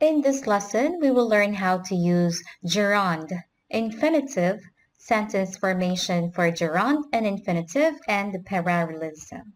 In this lesson, we will learn how to use gerund, infinitive, sentence formation for gerund and infinitive, and the parallelism.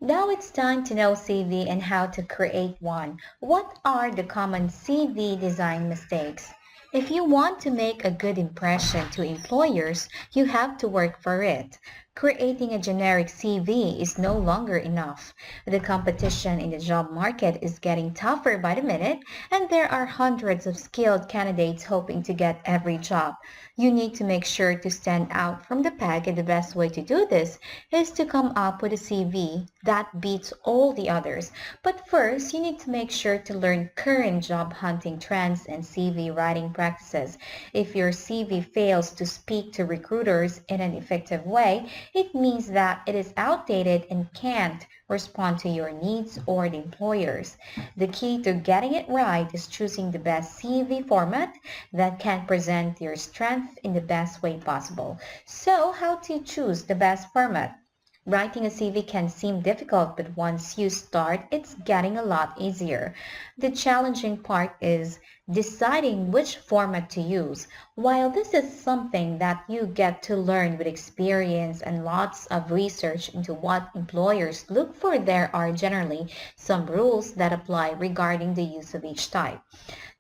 Now it's time to know CV and how to create one. What are the common CV design mistakes? If you want to make a good impression to employers, you have to work for it. Creating a generic CV is no longer enough. The competition in the job market is getting tougher by the minute, and there are hundreds of skilled candidates hoping to get every job. You need to make sure to stand out from the pack, and the best way to do this is to come up with a CV that beats all the others. But first, you need to make sure to learn current job hunting trends and CV writing practices. If your CV fails to speak to recruiters in an effective way, it means that it is outdated and can't respond to your needs or the employers. The key to getting it right is choosing the best CV format that can present your strength in the best way possible. So, how to choose the best format? Writing a CV can seem difficult, but once you start, it's getting a lot easier. The challenging part is deciding which format to use. While this is something that you get to learn with experience and lots of research into what employers look for, there are generally some rules that apply regarding the use of each type.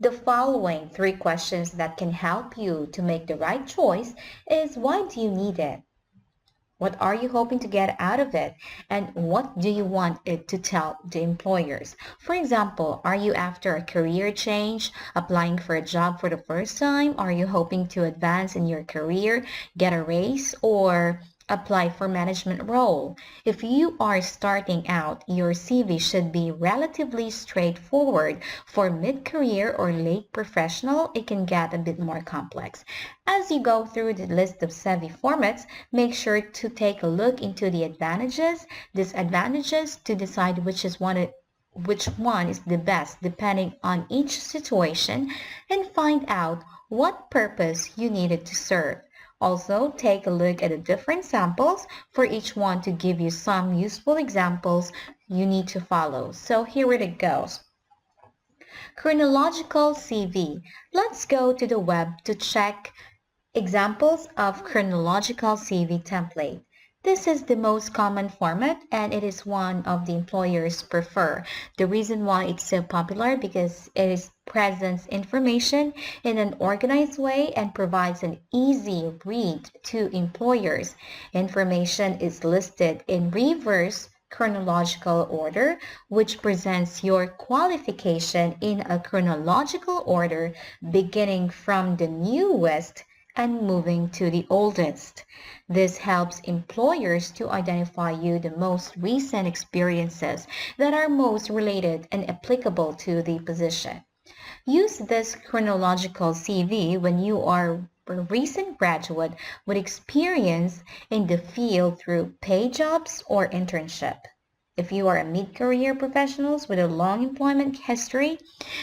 The following three questions that can help you to make the right choice is: why do you need it? What are you hoping to get out of it? And what do you want it to tell the employers? For example, are you after a career change, applying for a job for the first time? Are you hoping to advance in your career, get a raise, or apply for management role? If you are starting out, your CV should be relatively straightforward. For mid-career or late professional, it can get a bit more complex. As you go through the list of CV formats, make sure to take a look into the advantages, disadvantages to decide which one is the best depending on each situation, and find out what purpose you need it to serve. Also, take a look at the different samples for each one to give you some useful examples you need to follow. So here it goes. Chronological CV. Let's go to the web to check examples of chronological CV template. This is the most common format, and it is one of the employers prefer. The reason why it's so popular because it presents information in an organized way and provides an easy read to employers. Information is listed in reverse chronological order, which presents your qualification in a chronological order beginning from the newest and moving to the oldest. This helps employers to identify you the most recent experiences that are most related and applicable to the position. Use this chronological CV when you are a recent graduate with experience in the field through paid jobs or internship. If you are a mid-career professional with a long employment history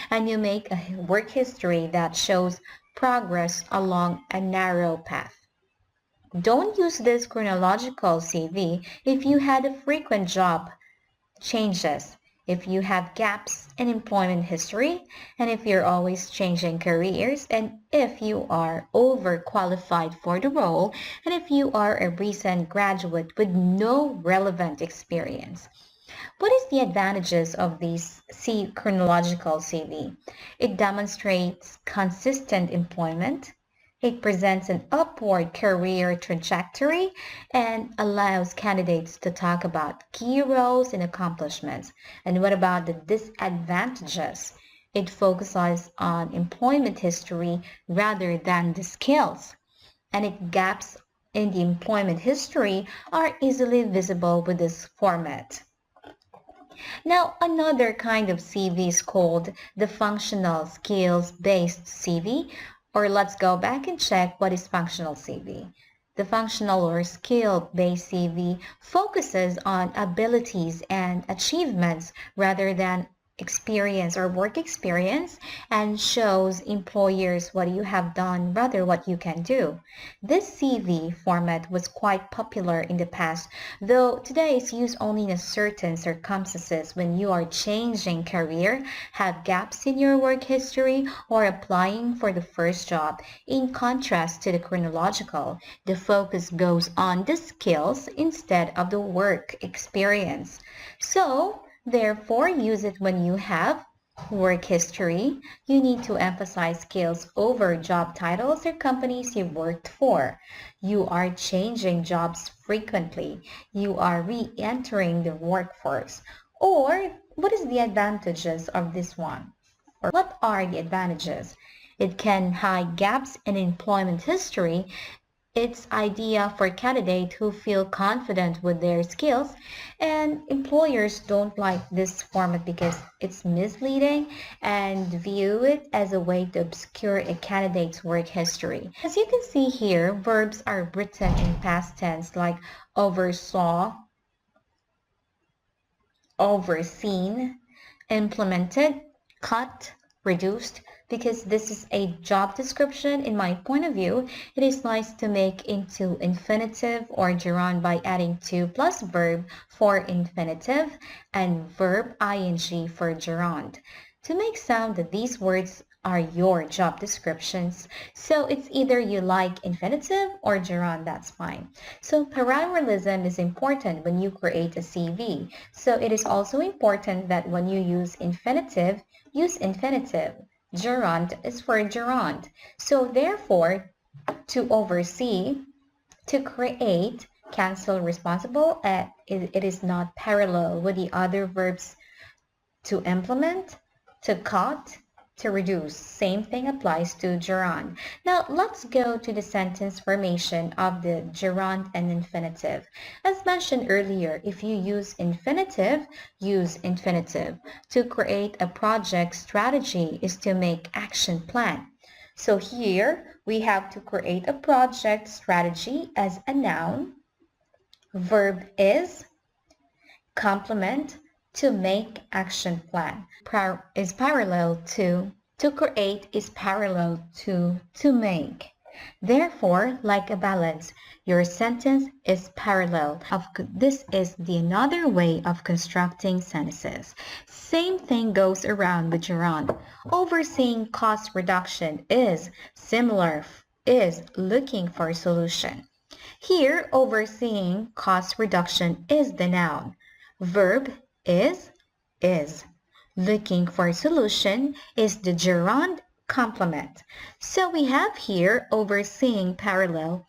and you make a work history that shows progress along a narrow path. Don't use this chronological CV if you had a frequent job changes, if you have gaps in employment history, and if you're always changing careers, and if you are overqualified for the role, and if you are a recent graduate with no relevant experience. What is the advantages of this chronological CV? It demonstrates consistent employment. It presents an upward career trajectory and allows candidates to talk about key roles and accomplishments. And what about the disadvantages? It focuses on employment history rather than the skills. And its gaps in the employment history are easily visible with this format. Now, another kind of CV is called the functional skills-based CV, or let's go back and check what is functional CV. The functional or skill-based CV focuses on abilities and achievements rather than experience or work experience and shows employers what you have done rather what you can do. This CV format was quite popular in the past, though today it's used only in certain circumstances when you are changing career, have gaps in your work history, or applying for the first job. In contrast to the chronological, the focus goes on the skills instead of the work experience. So, therefore, use it when you have work history. You need to emphasize skills over job titles or companies you worked for. You are changing jobs frequently. You are re-entering the workforce. Or what is the advantages of this one? Or what are the advantages? It can hide gaps in employment history. It's idea for candidates who feel confident with their skills, and employers don't like this format because it's misleading and view it as a way to obscure a candidate's work history. As you can see here, verbs are written in past tense like oversaw, overseen, implemented, cut, reduced. Because this is a job description, in my point of view, it is nice to make into infinitive or gerund by adding to plus verb for infinitive and verb ing for gerund to make sound that these words are your job descriptions. So it's either you like infinitive or gerund, that's fine. So parallelism is important when you create a CV. So it is also important that when you use infinitive, use infinitive. Gerund is for gerund. So therefore, to oversee, to create, cancel, responsible, it is not parallel with the other verbs to implement, to cut, to reduce. Same thing applies to gerund. Now let's go to the sentence formation of the gerund and infinitive. As mentioned earlier, if you use infinitive, use infinitive. To create a project strategy is to make action plan. So here we have to create a project strategy as a noun. Verb is, complement, to make action plan is parallel to create is parallel to make. Therefore, like a balance, your sentence is parallel. This is the another way of constructing sentences. Same thing goes around with gerund. Overseeing cost reduction is similar, is looking for a solution. Here, overseeing cost reduction is the noun. Verb is. Looking for a solution is the gerund complement. So we have here overseeing parallel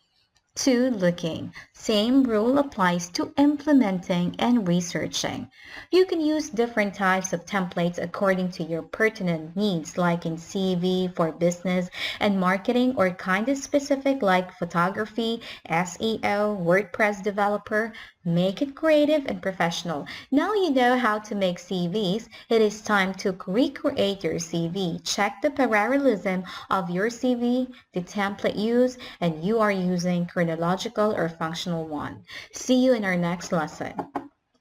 to looking. Same rule applies to implementing and researching. You can use different types of templates according to your pertinent needs, like in CV for business and marketing, or kind of specific like photography, SEO, WordPress developer. Make it creative and professional. Now you know how to make CVs. It is time to recreate your CV. Check the parallelism of your CV, the template used, and you are using chronological or functional one. See you in our next lesson.